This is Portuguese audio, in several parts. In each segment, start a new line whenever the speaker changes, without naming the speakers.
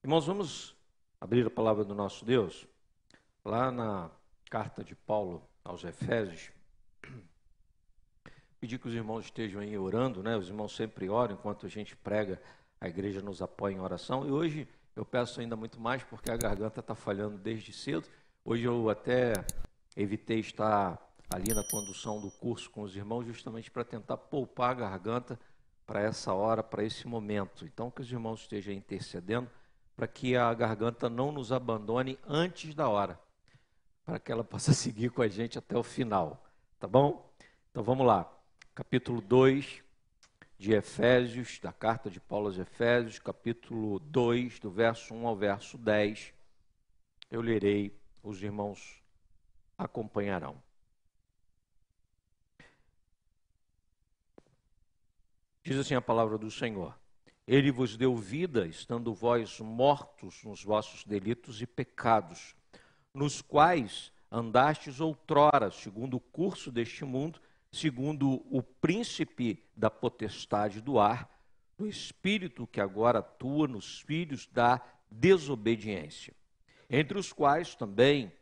Irmãos, vamos abrir a palavra do nosso Deus, lá na carta de Paulo aos Efésios. Pedir que os irmãos estejam aí orando, né? Os irmãos sempre oram enquanto a gente prega, a igreja nos apoia em oração. E hoje eu peço ainda muito mais, porque a garganta está falhando desde cedo. Hoje eu até evitei estar ali na condução do curso com os irmãos, justamente para tentar poupar a garganta para essa hora, para esse momento. Então, que os irmãos estejam intercedendo para que a garganta não nos abandone antes da hora, para que ela possa seguir com a gente até o final, tá bom? Então vamos lá, capítulo 2 de Efésios, da carta de Paulo aos Efésios, capítulo 2, do verso 1 ao verso 10, eu lerei, os irmãos acompanharão. Diz assim a palavra do Senhor: Ele vos deu vida, estando vós mortos nos vossos delitos e pecados, nos quais andastes outrora, segundo o curso deste mundo, segundo o príncipe da potestade do ar, do espírito que agora atua nos filhos da desobediência, entre os quais também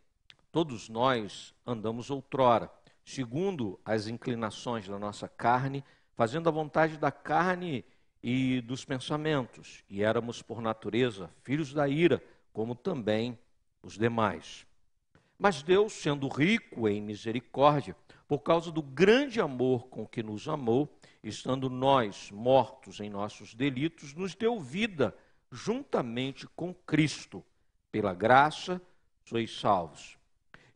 todos nós andamos outrora, segundo as inclinações da nossa carne, fazendo a vontade da carne e dos pensamentos, e éramos por natureza filhos da ira, como também os demais. Mas Deus, sendo rico em misericórdia, por causa do grande amor com que nos amou, estando nós mortos em nossos delitos, nos deu vida juntamente com Cristo. Pela graça sois salvos.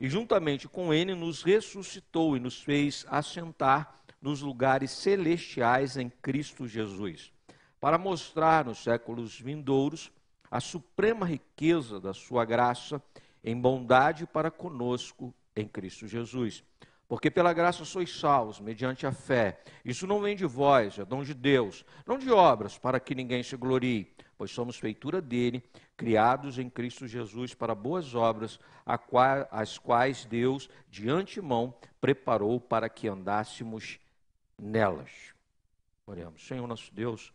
E juntamente com Ele nos ressuscitou e nos fez assentar nos lugares celestiais em Cristo Jesus, para mostrar nos séculos vindouros a suprema riqueza da sua graça em bondade para conosco em Cristo Jesus. Porque pela graça sois salvos, mediante a fé. Isso não vem de vós, é dom de Deus, não de obras, para que ninguém se glorie, pois somos feitura dele, criados em Cristo Jesus para boas obras, as quais Deus de antemão preparou para que andássemos nelas. Oremos. Senhor nosso Deus,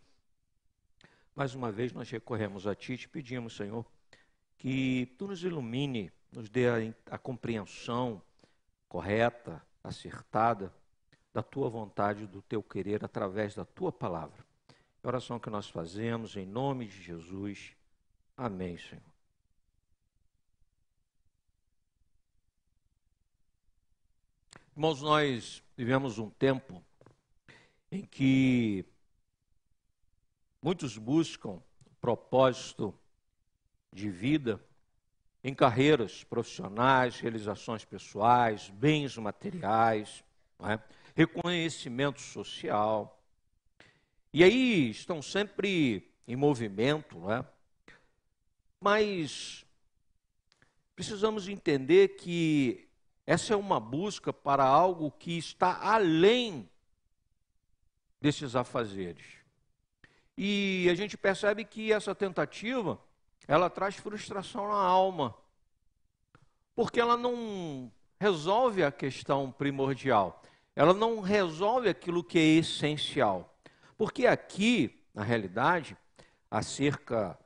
mais uma vez nós recorremos a Ti e te pedimos, Senhor, que Tu nos ilumine, nos dê a compreensão correta, acertada, da Tua vontade, do Teu querer, através da Tua palavra. É a oração que nós fazemos em nome de Jesus. Amém, Senhor. Irmãos, nós vivemos um tempo em que muitos buscam propósito de vida em carreiras profissionais, realizações pessoais, bens materiais, não é? Reconhecimento social. E aí estão sempre em movimento, não é? Mas precisamos entender que essa é uma busca para algo que está além desses afazeres. E a gente percebe que essa tentativa, ela traz frustração na alma, porque ela não resolve a questão primordial, ela não resolve aquilo que é essencial. Porque aqui, na realidade, acerca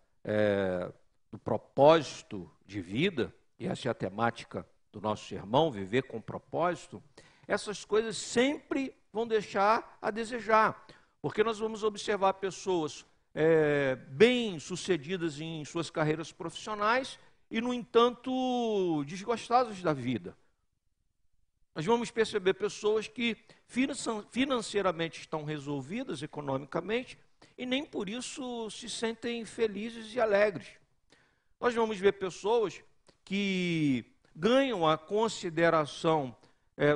do propósito de vida, e essa é a temática do nosso sermão, viver com propósito, essas coisas sempre vão deixar a desejar, porque nós vamos observar pessoas bem-sucedidas em suas carreiras profissionais e, no entanto, desgostadas da vida. Nós vamos perceber pessoas que financeiramente estão resolvidas economicamente e nem por isso se sentem felizes e alegres. Nós vamos ver pessoas que ganham a consideração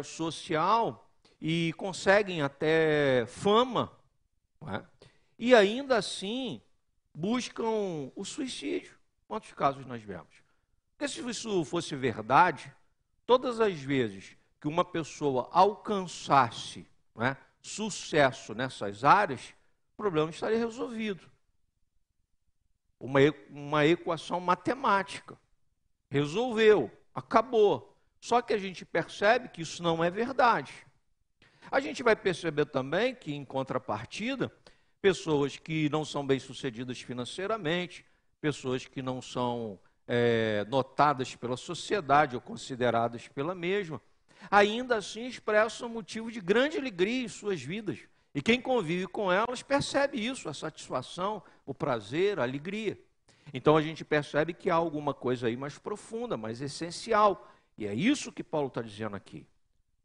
social e conseguem até fama, não é? E ainda assim buscam o suicídio. Quantos casos nós vemos? Porque se isso fosse verdade, todas as vezes que uma pessoa alcançasse, não é, sucesso nessas áreas, o problema estaria resolvido. Uma equação matemática. Resolveu, acabou. Só que a gente percebe que isso não é verdade. A gente vai perceber também que, em contrapartida, pessoas que não são bem-sucedidas financeiramente, pessoas que não são notadas pela sociedade ou consideradas pela mesma, ainda assim expressam motivo de grande alegria em suas vidas. E quem convive com elas percebe isso, a satisfação, o prazer, a alegria. Então a gente percebe que há alguma coisa aí mais profunda, mais essencial. E é isso que Paulo está dizendo aqui.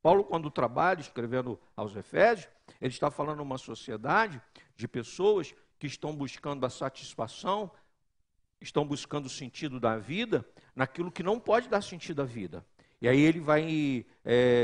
Paulo, quando trabalha, escrevendo aos Efésios, ele está falando de uma sociedade de pessoas que estão buscando a satisfação, estão buscando o sentido da vida naquilo que não pode dar sentido à vida. E aí ele vai,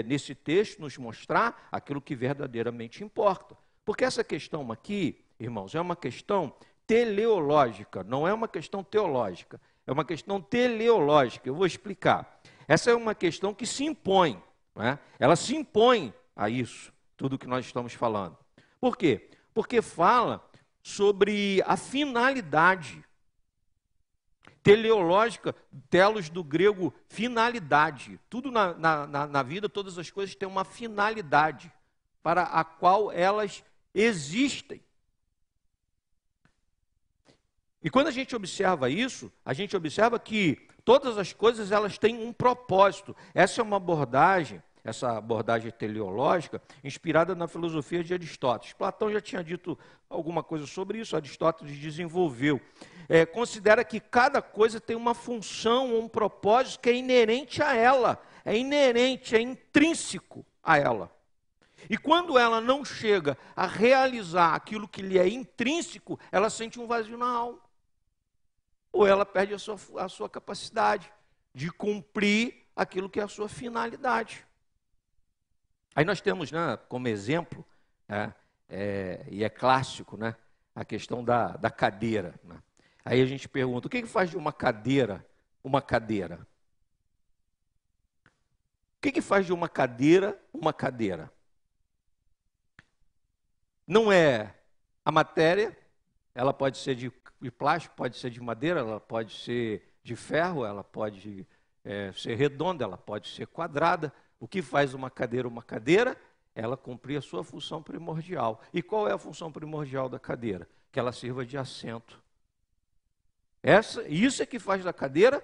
nesse texto, nos mostrar aquilo que verdadeiramente importa. Porque essa questão aqui, irmãos, é uma questão teleológica, não é uma questão teológica, é uma questão teleológica. Eu vou explicar. Essa é uma questão que se impõe, não é? Ela se impõe a isso, tudo que nós estamos falando. Por quê? Porque fala sobre a finalidade. Teleológica, telos do grego, finalidade. Tudo na vida, todas as coisas têm uma finalidade para a qual elas existem. E quando a gente observa isso, a gente observa que todas as coisas elas têm um propósito. Essa é uma abordagem, essa abordagem teleológica, inspirada na filosofia de Aristóteles. Platão já tinha dito alguma coisa sobre isso, Aristóteles desenvolveu. Considera que cada coisa tem uma função, um propósito que é inerente a ela, é inerente, é intrínseco a ela. E quando ela não chega a realizar aquilo que lhe é intrínseco, ela sente um vazio na alma. Ou ela perde a sua capacidade de cumprir aquilo que é a sua finalidade. Aí nós temos, né, como exemplo, e é clássico, né, a questão da cadeira. Né? Aí a gente pergunta, o que faz de uma cadeira uma cadeira? O que faz de uma cadeira uma cadeira? Não é a matéria, ela pode ser de plástico, pode ser de madeira, ela pode ser de ferro, ela pode ser redonda, ela pode ser quadrada. O que faz uma cadeira? Ela cumprir a sua função primordial. E qual é a função primordial da cadeira? Que ela sirva de assento. Isso é que faz da cadeira.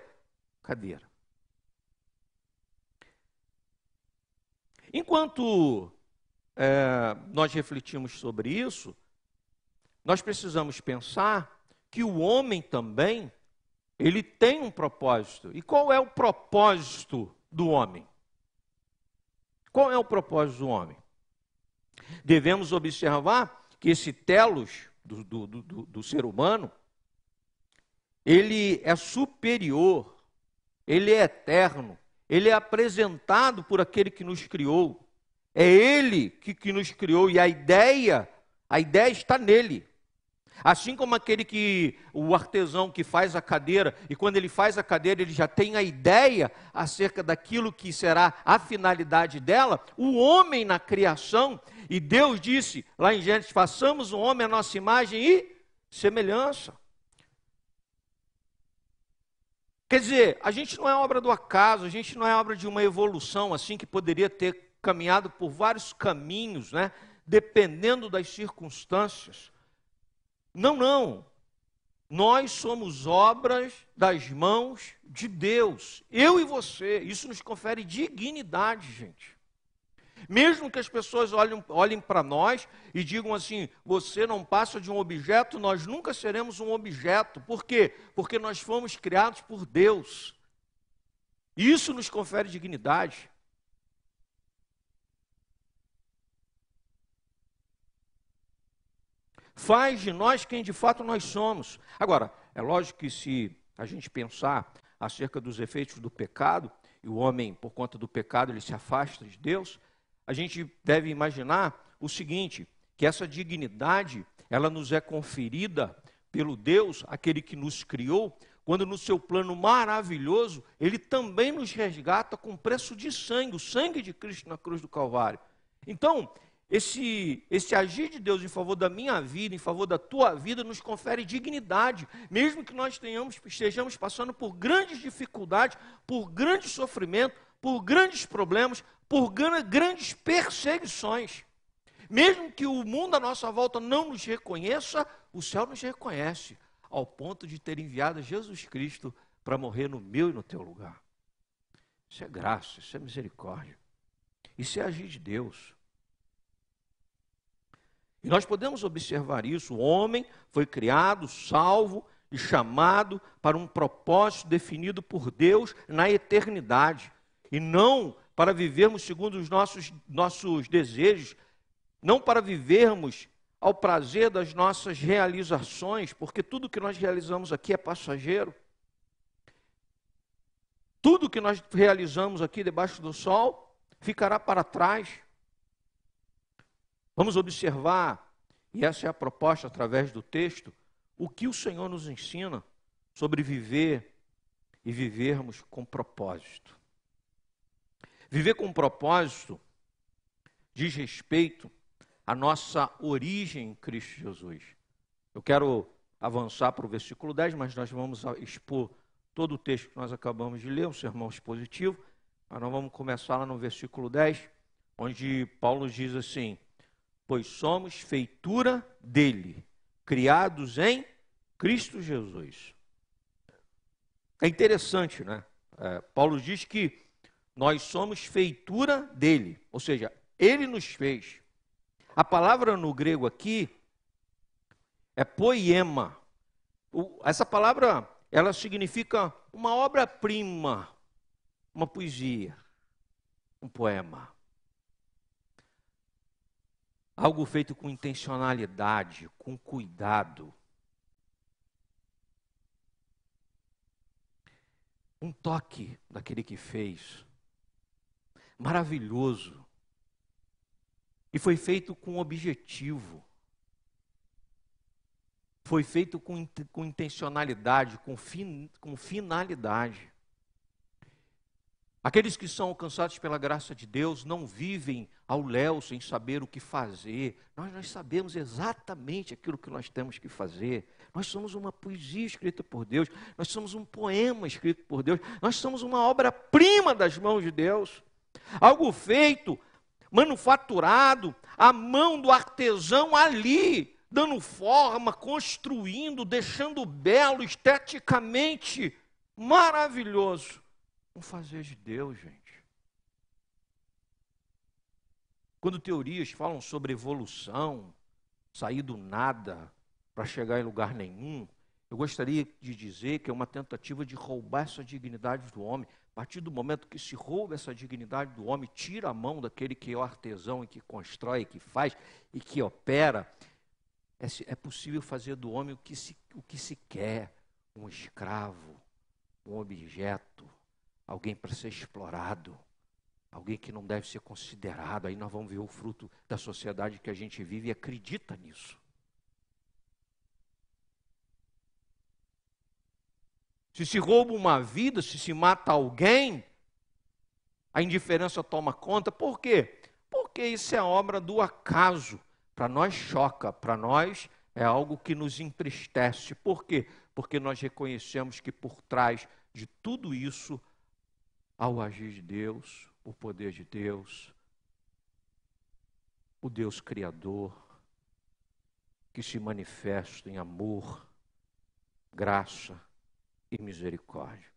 Enquanto nós refletimos sobre isso, nós precisamos pensar que o homem também, ele tem um propósito. E qual é o propósito do homem? Qual é o propósito do homem? Devemos observar que esse telos do ser humano, ele é superior, ele é eterno, ele é apresentado por aquele que nos criou. É ele que nos criou e a ideia está nele. Assim como o artesão que faz a cadeira, e quando ele faz a cadeira, ele já tem a ideia acerca daquilo que será a finalidade dela, o homem na criação, e Deus disse lá em Gênesis, façamos o homem à nossa imagem e semelhança. Quer dizer, a gente não é obra do acaso, a gente não é obra de uma evolução assim que poderia ter caminhado por vários caminhos, né? Dependendo das circunstâncias. Não. Nós somos obras das mãos de Deus. Eu e você. Isso nos confere dignidade, gente. Mesmo que as pessoas olhem para nós e digam assim, você não passa de um objeto, nós nunca seremos um objeto. Por quê? Porque nós fomos criados por Deus. Isso nos confere dignidade. Faz de nós quem de fato nós somos. Agora, é lógico que se a gente pensar acerca dos efeitos do pecado, e o homem, por conta do pecado, ele se afasta de Deus, a gente deve imaginar o seguinte, que essa dignidade, ela nos é conferida pelo Deus, aquele que nos criou, quando no seu plano maravilhoso, ele também nos resgata com preço de sangue, o sangue de Cristo na cruz do Calvário. Então, esse agir de Deus em favor da minha vida, em favor da tua vida, nos confere dignidade, mesmo que nós estejamos passando por grandes dificuldades, por grandes sofrimentos, por grandes problemas, por grandes perseguições. Mesmo que o mundo à nossa volta não nos reconheça, o céu nos reconhece. ao ponto de ter enviado Jesus Cristo para morrer no meu e no teu lugar. Isso é graça, isso é misericórdia. Isso é agir de Deus. E nós podemos observar isso. O homem foi criado, salvo e chamado para um propósito definido por Deus na eternidade. E não para vivermos segundo os nossos desejos, não para vivermos ao prazer das nossas realizações, porque tudo que nós realizamos aqui é passageiro. Tudo que nós realizamos aqui debaixo do sol ficará para trás. Vamos observar, e essa é a proposta através do texto, o que o Senhor nos ensina sobre viver e vivermos com propósito. Viver com propósito diz respeito à nossa origem em Cristo Jesus. Eu quero avançar para o versículo 10, mas nós vamos expor todo o texto que nós acabamos de ler, um sermão expositivo, mas nós vamos começar lá no versículo 10, onde Paulo diz assim: pois somos feitura dele, criados em Cristo Jesus. É interessante, né? Paulo diz que nós somos feitura dele, ou seja, ele nos fez. A palavra no grego aqui é poema. Essa palavra, ela significa uma obra-prima, uma poesia, um poema. Algo feito com intencionalidade, com cuidado. Um toque daquele que fez. Maravilhoso. E foi feito com objetivo. Foi feito com intencionalidade, com finalidade. Aqueles que são alcançados pela graça de Deus não vivem ao léu sem saber o que fazer. Nós sabemos exatamente aquilo que nós temos que fazer. Nós somos uma poesia escrita por Deus. Nós somos um poema escrito por Deus. Nós somos uma obra-prima das mãos de Deus. Algo feito, manufaturado, à mão do artesão ali, dando forma, construindo, deixando belo, esteticamente maravilhoso. Um fazer de Deus, gente. Quando teorias falam sobre evolução, sair do nada para chegar em lugar nenhum, eu gostaria de dizer que é uma tentativa de roubar essa dignidade do homem. A partir do momento que se rouba essa dignidade do homem, tira a mão daquele que é o artesão e que constrói, que faz e que opera, é possível fazer do homem o que se quer, um escravo, um objeto, alguém para ser explorado, alguém que não deve ser considerado. Aí nós vamos ver o fruto da sociedade que a gente vive e acredita nisso. Se rouba uma vida, se mata alguém, a indiferença toma conta. Por quê? Porque isso é obra do acaso. Para nós choca, para nós é algo que nos entristece. Por quê? Porque nós reconhecemos que por trás de tudo isso há o agir de Deus, o poder de Deus, o Deus Criador, que se manifesta em amor, graça e misericórdia.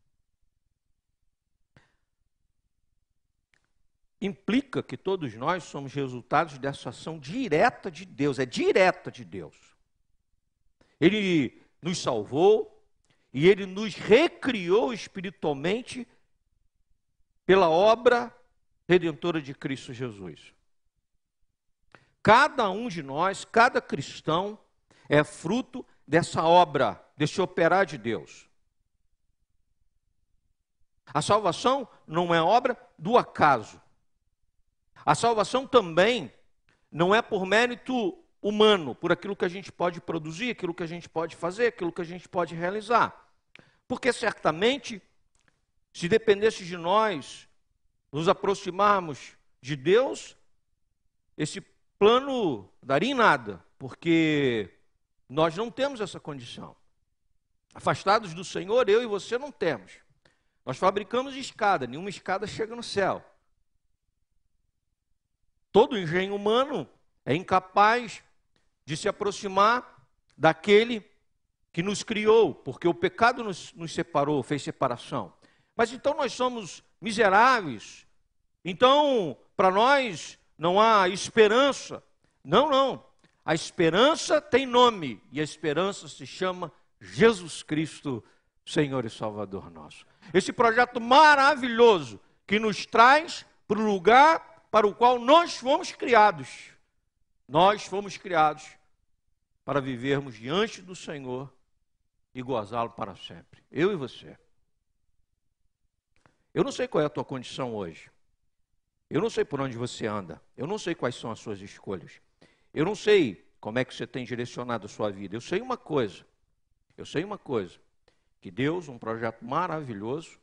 Implica que todos nós somos resultados dessa ação direta de Deus, é direta de Deus. Ele nos salvou e Ele nos recriou espiritualmente pela obra redentora de Cristo Jesus. Cada um de nós, cada cristão, é fruto dessa obra, desse operar de Deus. A salvação não é obra do acaso. A salvação também não é por mérito humano, por aquilo que a gente pode produzir, aquilo que a gente pode fazer, aquilo que a gente pode realizar. Porque certamente, se dependesse de nós nos aproximarmos de Deus, esse plano daria em nada, porque nós não temos essa condição. Afastados do Senhor, eu e você não temos. Nós fabricamos escada, nenhuma escada chega no céu. Todo engenho humano é incapaz de se aproximar daquele que nos criou, porque o pecado nos separou, fez separação. Mas então nós somos miseráveis. Então, para nós não há esperança. Não, não. A esperança tem nome, e a esperança se chama Jesus Cristo, Senhor e Salvador nosso. Esse projeto maravilhoso que nos traz para o lugar para o qual nós fomos criados. Nós fomos criados para vivermos diante do Senhor e gozá-lo para sempre. Eu e você. Eu não sei qual é a tua condição hoje. Eu não sei por onde você anda. Eu não sei quais são as suas escolhas. Eu não sei como é que você tem direcionado a sua vida. Eu sei uma coisa. Que Deus, um projeto maravilhoso,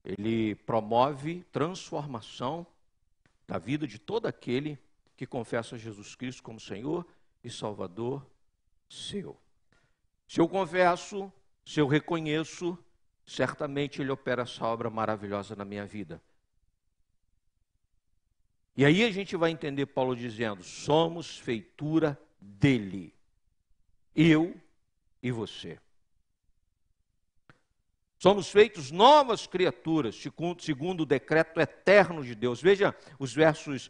Ele promove transformação da vida de todo aquele que confessa Jesus Cristo como Senhor e Salvador seu. Se eu confesso, se eu reconheço, certamente Ele opera essa obra maravilhosa na minha vida. E aí a gente vai entender Paulo dizendo, somos feitura dele, eu e você. Somos feitos novas criaturas, segundo o decreto eterno de Deus. Veja os versos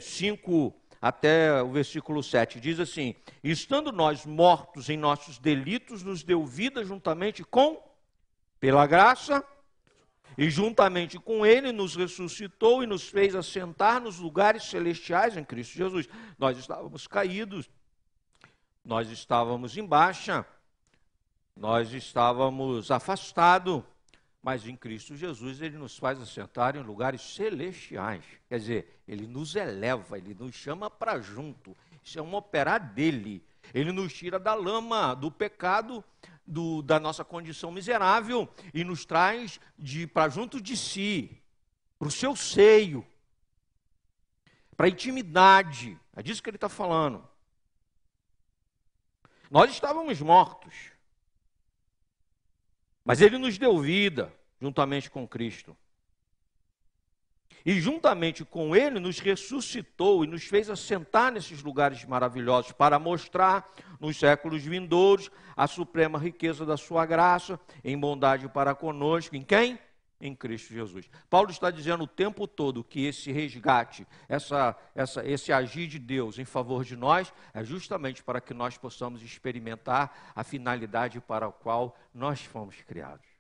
5 até o versículo 7. Diz assim, estando nós mortos em nossos delitos, nos deu vida juntamente pela graça, e juntamente com Ele nos ressuscitou e nos fez assentar nos lugares celestiais em Cristo Jesus. Nós estávamos caídos, nós estávamos em baixa, nós estávamos afastados, mas em Cristo Jesus Ele nos faz assentar em lugares celestiais. Quer dizer, Ele nos eleva, Ele nos chama para junto. Isso é um operar dEle. Ele nos tira da lama, do pecado, da nossa condição miserável e nos traz para junto de si, para o seu seio, para a intimidade. É disso que ele está falando. Nós estávamos mortos, mas Ele nos deu vida juntamente com Cristo. E juntamente com Ele nos ressuscitou e nos fez assentar nesses lugares maravilhosos para mostrar nos séculos vindouros a suprema riqueza da sua graça em bondade para conosco. Em quem? Em Cristo Jesus. Paulo está dizendo o tempo todo que esse resgate, esse agir de Deus em favor de nós é justamente para que nós possamos experimentar a finalidade para a qual nós fomos criados.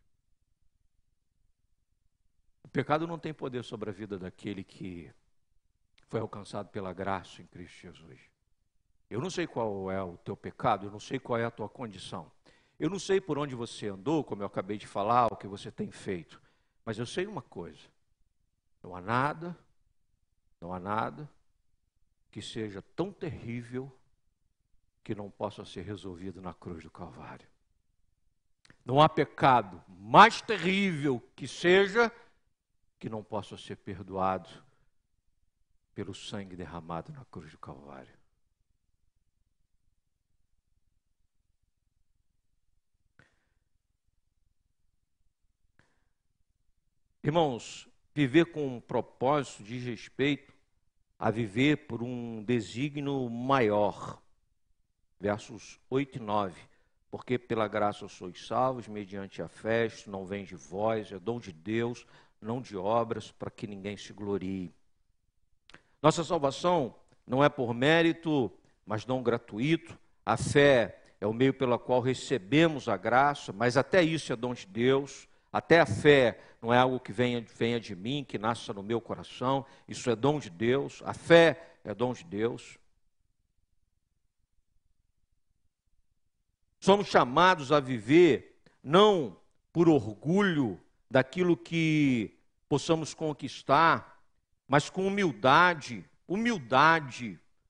O pecado não tem poder sobre a vida daquele que foi alcançado pela graça em Cristo Jesus. Eu não sei qual é o teu pecado, eu não sei qual é a tua condição. Eu não sei por onde você andou, como eu acabei de falar, o que você tem feito. Mas eu sei uma coisa, não há nada que seja tão terrível que não possa ser resolvido na cruz do Calvário. Não há pecado mais terrível que seja que não possa ser perdoado pelo sangue derramado na cruz do Calvário. Irmãos, viver com um propósito diz respeito a viver por um desígnio maior. Versos 8 e 9. Porque pela graça sois salvos, mediante a fé, isto não vem de vós, é dom de Deus, não de obras, para que ninguém se glorie. Nossa salvação não é por mérito, mas dom gratuito. A fé é o meio pelo qual recebemos a graça, mas até isso é dom de Deus. Até a fé não é algo que venha de mim, que nasça no meu coração. Isso é dom de Deus. A fé é dom de Deus. Somos chamados a viver não por orgulho daquilo que possamos conquistar, mas com humildade,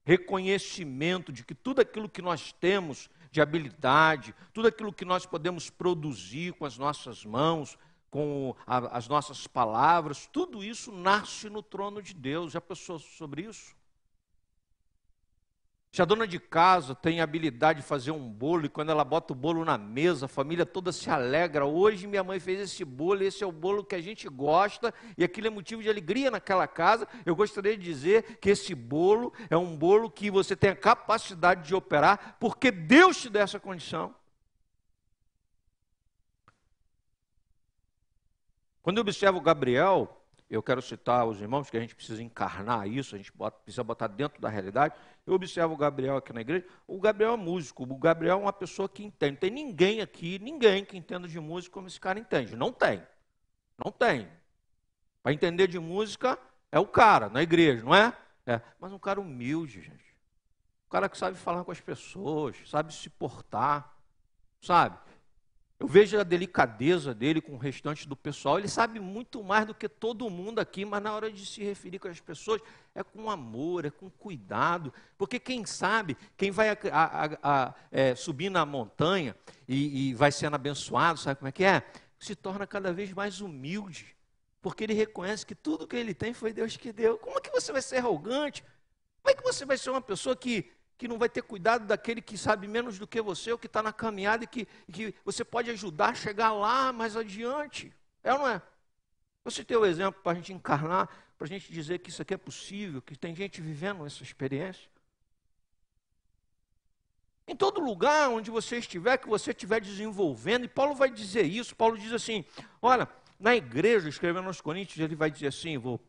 reconhecimento de que tudo aquilo que nós temos de habilidade, tudo aquilo que nós podemos produzir com as nossas mãos, com as nossas palavras, tudo isso nasce no trono de Deus. Já pensou sobre isso? Se a dona de casa tem a habilidade de fazer um bolo, e quando ela bota o bolo na mesa, a família toda se alegra. Hoje minha mãe fez esse bolo, esse é o bolo que a gente gosta, e aquilo é motivo de alegria naquela casa. Eu gostaria de dizer que esse bolo é um bolo que você tem a capacidade de operar, porque Deus te dá essa condição. Quando eu observo Gabriel, eu quero citar os irmãos, que a gente precisa encarnar isso, a gente precisa botar dentro da realidade. Eu observo o Gabriel aqui na igreja. O Gabriel é músico, o Gabriel é uma pessoa que entende. Não tem ninguém aqui, ninguém que entenda de música como esse cara entende. Não tem. Não tem. Para entender de música é o cara, na igreja, não é? Mas um cara humilde, gente. Um cara que sabe falar com as pessoas, sabe se portar, sabe? Eu vejo a delicadeza dele com o restante do pessoal. Ele sabe muito mais do que todo mundo aqui, mas na hora de se referir com as pessoas, é com amor, é com cuidado. Porque quem sabe, quem vai subir na montanha e vai sendo abençoado, sabe como é que é? Se torna cada vez mais humilde. Porque ele reconhece que tudo que ele tem foi Deus que deu. Como é que você vai ser arrogante? Como é que você vai ser uma pessoa que não vai ter cuidado daquele que sabe menos do que você, ou que está na caminhada e que você pode ajudar a chegar lá mais adiante? É ou não é? Você tem o exemplo para a gente encarnar, para a gente dizer que isso aqui é possível, que tem gente vivendo essa experiência. Em todo lugar onde você estiver, que você estiver desenvolvendo, e Paulo vai dizer isso, Paulo diz assim, olha, na igreja, escrevendo aos Coríntios, ele vai dizer assim, vou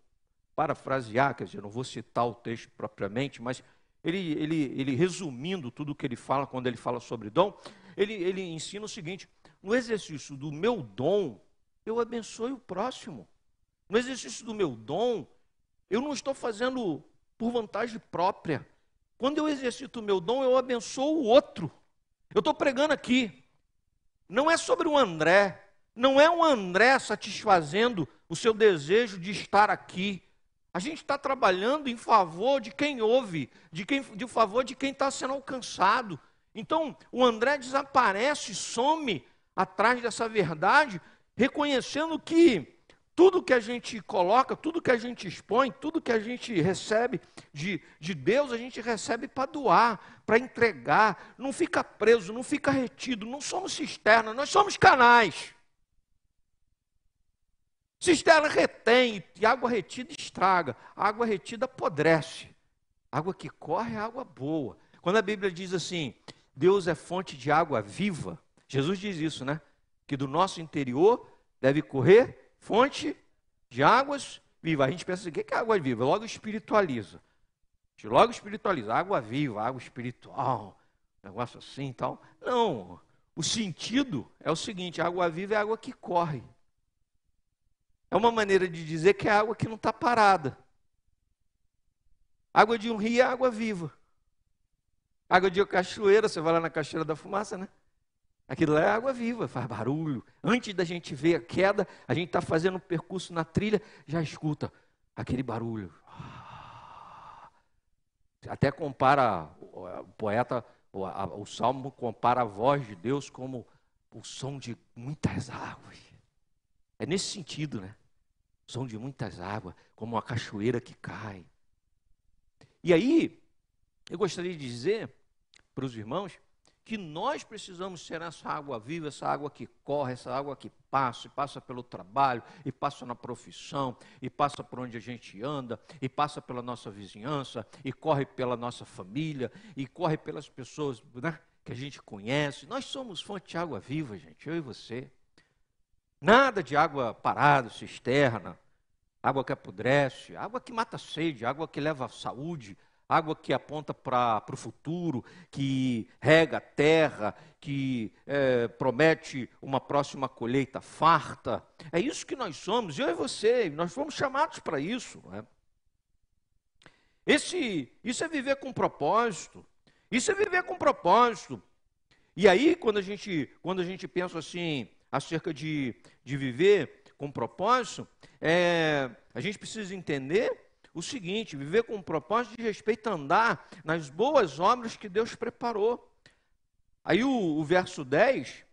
parafrasear, quer dizer, não vou citar o texto propriamente, mas ele resumindo tudo o que ele fala, quando ele fala sobre dom, ele ensina o seguinte, no exercício do meu dom, eu abençoe o próximo. No exercício do meu dom, eu não estou fazendo por vantagem própria. Quando eu exercito o meu dom, eu abençoo o outro. Eu estou pregando aqui. Não é sobre o André. Não é o André satisfazendo o seu desejo de estar aqui. A gente está trabalhando em favor de quem ouve, de favor de quem está sendo alcançado. Então, o André desaparece, some atrás dessa verdade, reconhecendo que tudo que a gente coloca, tudo que a gente expõe, tudo que a gente recebe de Deus, a gente recebe para doar, para entregar, não fica preso, não fica retido, não somos cisterna, nós somos canais. Cisterna retém, e água retida estraga, água retida apodrece. Água que corre é água boa. Quando a Bíblia diz assim, Deus é fonte de água viva, Jesus diz isso, né? Que do nosso interior deve correr fonte de águas vivas. A gente pensa assim, o que é água viva? Logo espiritualiza. A gente logo espiritualiza, água viva, água espiritual, negócio assim e tal. Não, o sentido é o seguinte, água viva é água que corre. É uma maneira de dizer que é água que não está parada. Água de um rio é água viva. Água de uma cachoeira, você vai lá na Cachoeira da Fumaça, né? Aquilo lá é água viva, faz barulho. Antes da gente ver a queda, a gente está fazendo um percurso na trilha, já escuta aquele barulho. Até compara, o poeta, o Salmo compara a voz de Deus como o som de muitas águas. É nesse sentido, né? Som de muitas águas, como uma cachoeira que cai. E aí, eu gostaria de dizer para os irmãos que nós precisamos ser essa água viva, essa água que corre, essa água que passa, e passa pelo trabalho, e passa na profissão, e passa por onde a gente anda, e passa pela nossa vizinhança, e corre pela nossa família, e corre pelas pessoas, né, que a gente conhece. Nós somos fonte de água viva, gente, eu e você. Nada de água parada, cisterna, água que apodrece, água que mata a sede, água que leva à saúde, água que aponta para o futuro, que rega a terra, que promete uma próxima colheita farta. É isso que nós somos, eu e você, nós fomos chamados para isso. Não é? Isso é viver com propósito, isso é viver com propósito. E aí, quando a gente pensa assim, acerca de viver com propósito, a gente precisa entender o seguinte, viver com propósito de respeito a andar nas boas obras que Deus preparou. Aí o verso 10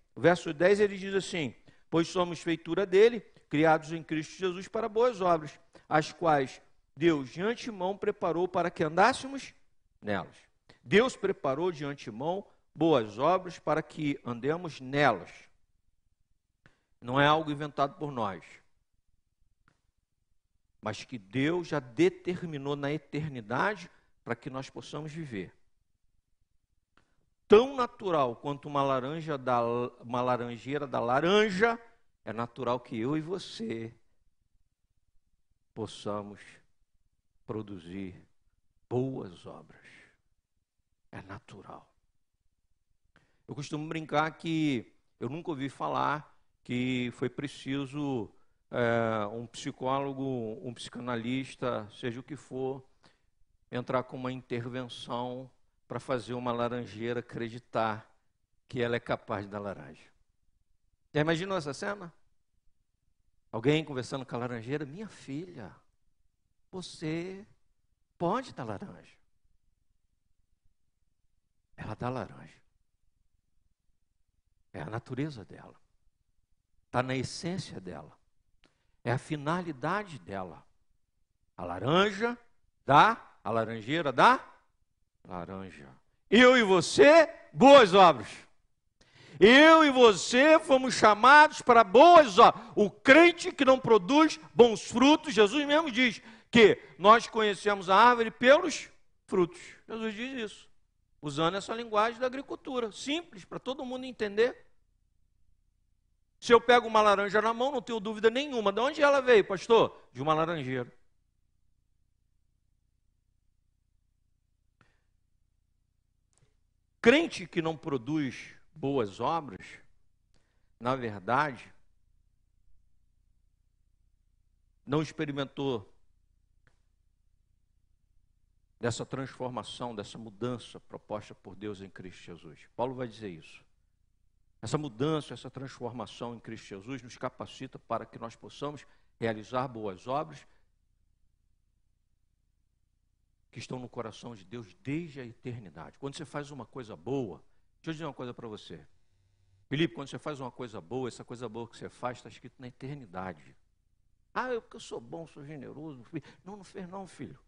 ele diz assim, pois somos feitura dele, criados em Cristo Jesus para boas obras, as quais Deus de antemão preparou para que andássemos nelas. Deus preparou de antemão boas obras para que andemos nelas. Não é algo inventado por nós, mas que Deus já determinou na eternidade para que nós possamos viver. Tão natural quanto uma laranjeira da laranja é natural que eu e você possamos produzir boas obras. É natural. Eu costumo brincar que eu nunca ouvi falar que foi preciso um psicólogo, um psicanalista, seja o que for, entrar com uma intervenção para fazer uma laranjeira acreditar que ela é capaz de dar laranja. Já imaginou essa cena? Alguém conversando com a laranjeira, minha filha, você pode dar laranja. Ela dá laranja. É a natureza dela. Está na essência dela. É a finalidade dela. A laranja dá, a laranjeira dá laranja. Eu e você, boas obras. Eu e você fomos chamados para boas obras. O crente que não produz bons frutos, Jesus mesmo diz que nós conhecemos a árvore pelos frutos. Jesus diz isso, usando essa linguagem da agricultura, simples, para todo mundo entender. Se eu pego uma laranja na mão, não tenho dúvida nenhuma. De onde ela veio, pastor? De uma laranjeira. Crente que não produz boas obras, na verdade, não experimentou dessa transformação, dessa mudança proposta por Deus em Cristo Jesus. Paulo vai dizer isso. Essa mudança, essa transformação em Cristo Jesus nos capacita para que nós possamos realizar boas obras que estão no coração de Deus desde a eternidade. Quando você faz uma coisa boa, deixa eu dizer uma coisa para você. Felipe, quando você faz uma coisa boa, essa coisa boa que você faz está escrito na eternidade. Porque eu sou bom, sou generoso. Não, não fez não, filho.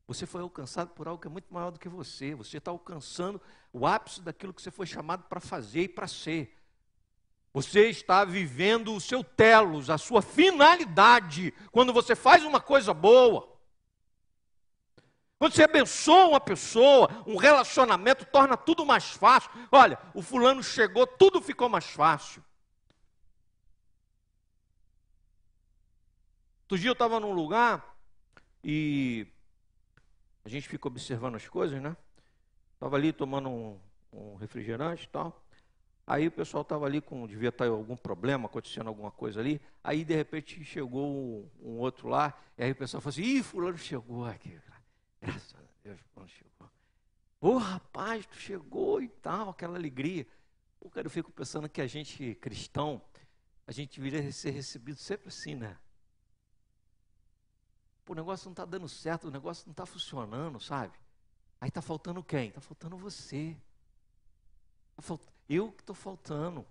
Você foi alcançado por algo que é muito maior do que você. Você está alcançando o ápice daquilo que você foi chamado para fazer e para ser. Você está vivendo o seu telos, a sua finalidade, quando você faz uma coisa boa. Quando você abençoa uma pessoa, um relacionamento torna tudo mais fácil. Olha, o fulano chegou, tudo ficou mais fácil. Outro dia eu estava num lugar e a gente fica observando as coisas, né? Estava ali tomando um refrigerante e tal. Aí o pessoal estava ali devia estar algum problema, acontecendo alguma coisa ali. Aí de repente chegou um outro lá, e aí o pessoal falou assim, ih, fulano chegou aqui. Graças a Deus, fulano chegou. Ô rapaz, tu chegou e tal, aquela alegria. Cara, eu fico pensando que a gente cristão, a gente deveria ser recebido sempre assim, né? O negócio não está dando certo, o negócio não está funcionando, sabe? Aí está faltando quem? Está faltando você. Eu que estou faltando.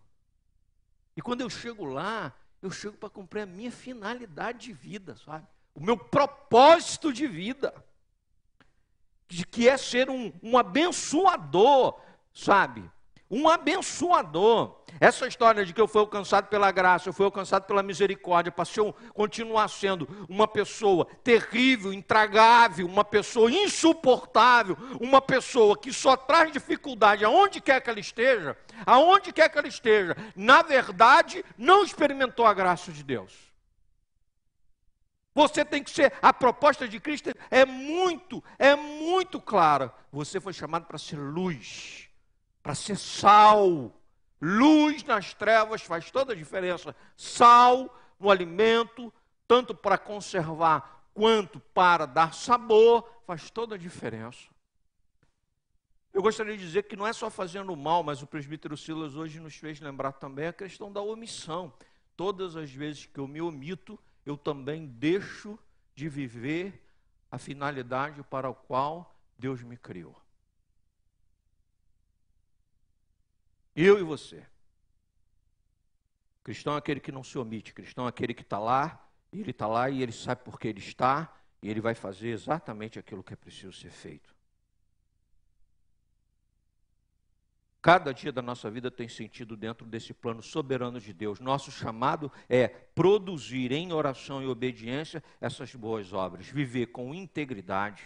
E quando eu chego lá, eu chego para cumprir a minha finalidade de vida, sabe? O meu propósito de vida. Que é ser um abençoador, sabe? Um abençoador. Essa história de que eu fui alcançado pela graça, eu fui alcançado pela misericórdia, para continuar sendo uma pessoa terrível, intragável, uma pessoa insuportável, uma pessoa que só traz dificuldade aonde quer que ela esteja, na verdade, não experimentou a graça de Deus. Você tem que ser, a proposta de Cristo é muito clara. Você foi chamado para ser luz, para ser sal. Luz nas trevas faz toda a diferença. Sal no alimento, tanto para conservar quanto para dar sabor, faz toda a diferença. Eu gostaria de dizer que não é só fazendo mal, mas o presbítero Silas hoje nos fez lembrar também a questão da omissão. Todas as vezes que eu me omito, eu também deixo de viver a finalidade para a qual Deus me criou. Eu e você. Cristão é aquele que não se omite, cristão é aquele que está lá e ele sabe por que ele está, e ele vai fazer exatamente aquilo que é preciso ser feito. Cada dia da nossa vida tem sentido dentro desse plano soberano de Deus. Nosso chamado é produzir em oração e obediência essas boas obras, viver com integridade,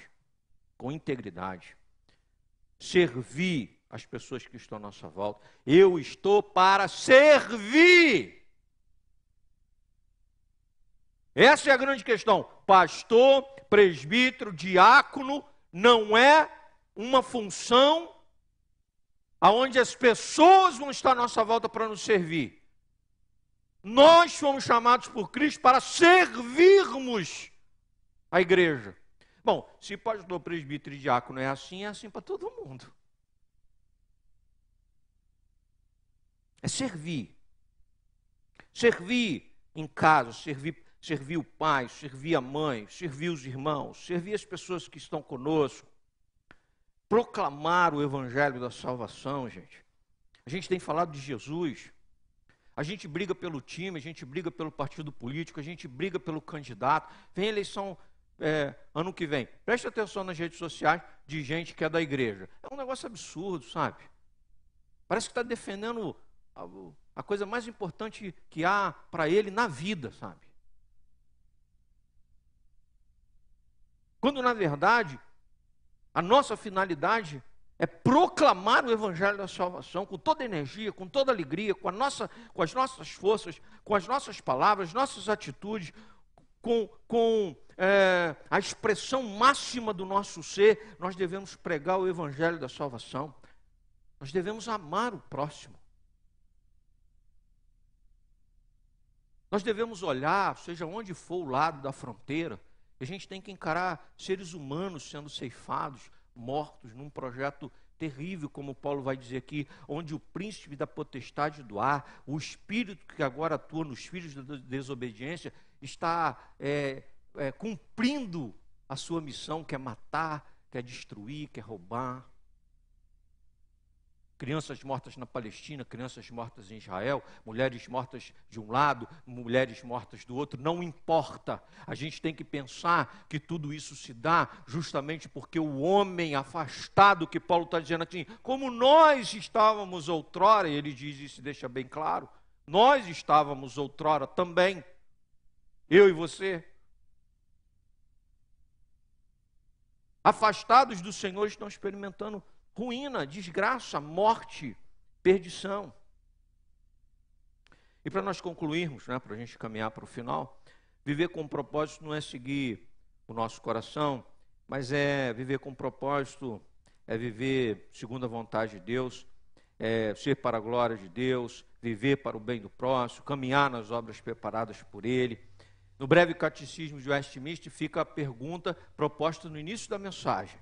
servir as pessoas que estão à nossa volta. Eu estou para servir. Essa é a grande questão. Pastor, presbítero, diácono não é uma função aonde as pessoas vão estar à nossa volta para nos servir. Nós fomos chamados por Cristo para servirmos a igreja. Bom, se pastor, presbítero e diácono é assim para todo mundo. É servir. Servir em casa, servir o pai, servir a mãe, servir os irmãos, servir as pessoas que estão conosco. Proclamar o evangelho da salvação, gente. A gente tem falado de Jesus. A gente briga pelo time, a gente briga pelo partido político, a gente briga pelo candidato. Vem eleição ano que vem. Preste atenção nas redes sociais de gente que é da igreja. É um negócio absurdo, sabe? Parece que está defendendo a coisa mais importante que há para ele na vida, sabe? Quando, na verdade, a nossa finalidade é proclamar o evangelho da salvação com toda energia, com toda alegria, com as nossas forças, com as nossas palavras, nossas atitudes, com a expressão máxima do nosso ser. Nós devemos pregar o evangelho da salvação. Nós devemos amar o próximo. Nós devemos olhar, seja onde for o lado da fronteira, a gente tem que encarar seres humanos sendo ceifados, mortos num projeto terrível, como Paulo vai dizer aqui, onde o príncipe da potestade do ar, o espírito que agora atua nos filhos da desobediência, está cumprindo a sua missão, que é matar, quer destruir, quer roubar. Crianças mortas na Palestina, crianças mortas em Israel, mulheres mortas de um lado, mulheres mortas do outro, não importa. A gente tem que pensar que tudo isso se dá justamente porque o homem afastado, que Paulo está dizendo assim, como nós estávamos outrora, e ele diz isso e deixa bem claro, nós estávamos outrora também, eu e você, afastados do Senhor, estão experimentando ruína, desgraça, morte, perdição. E para nós concluirmos, para a gente caminhar para o final, viver com propósito não é seguir o nosso coração, mas é viver com propósito, é viver segundo a vontade de Deus, é ser para a glória de Deus, viver para o bem do próximo, caminhar nas obras preparadas por Ele. No breve catecismo de Westminster fica a pergunta proposta no início da mensagem.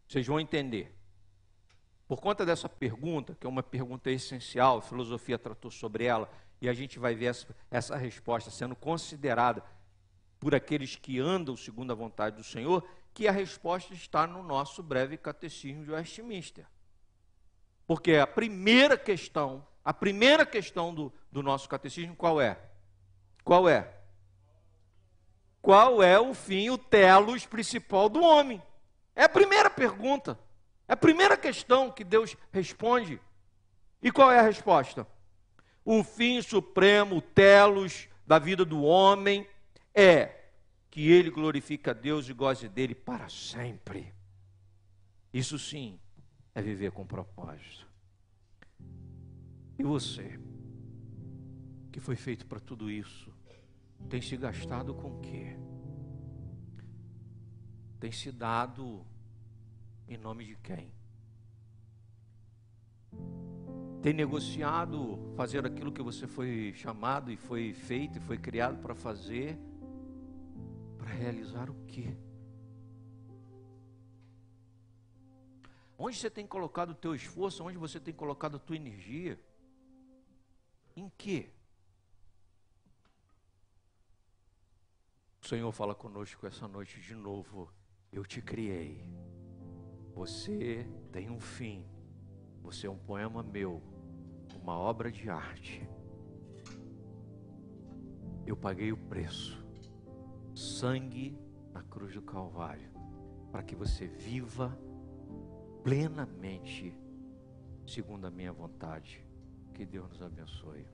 Vocês vão entender. Por conta dessa pergunta, que é uma pergunta essencial, a filosofia tratou sobre ela, e a gente vai ver essa resposta sendo considerada por aqueles que andam segundo a vontade do Senhor, que a resposta está no nosso breve catecismo de Westminster. Porque a primeira questão do nosso catecismo, qual é? Qual é? Qual é o fim, o telos principal do homem? É a primeira pergunta, é a primeira questão que Deus responde. E qual é a resposta? O fim supremo, o telos da vida do homem é que ele glorifique a Deus e goze dele para sempre. Isso sim é viver com propósito. E você, que foi feito para tudo isso, tem se gastado com o quê? Tem se dado em nome de quem? Tem negociado fazer aquilo que você foi chamado e foi feito e foi criado para fazer, para realizar o quê? Onde você tem colocado o teu esforço? Onde você tem colocado a tua energia? Em quê? O Senhor fala conosco essa noite de novo. Eu te criei. Você tem um fim. Você é um poema meu, uma obra de arte. Eu paguei o preço, sangue na cruz do Calvário, para que você viva plenamente segundo a minha vontade. Que Deus nos abençoe.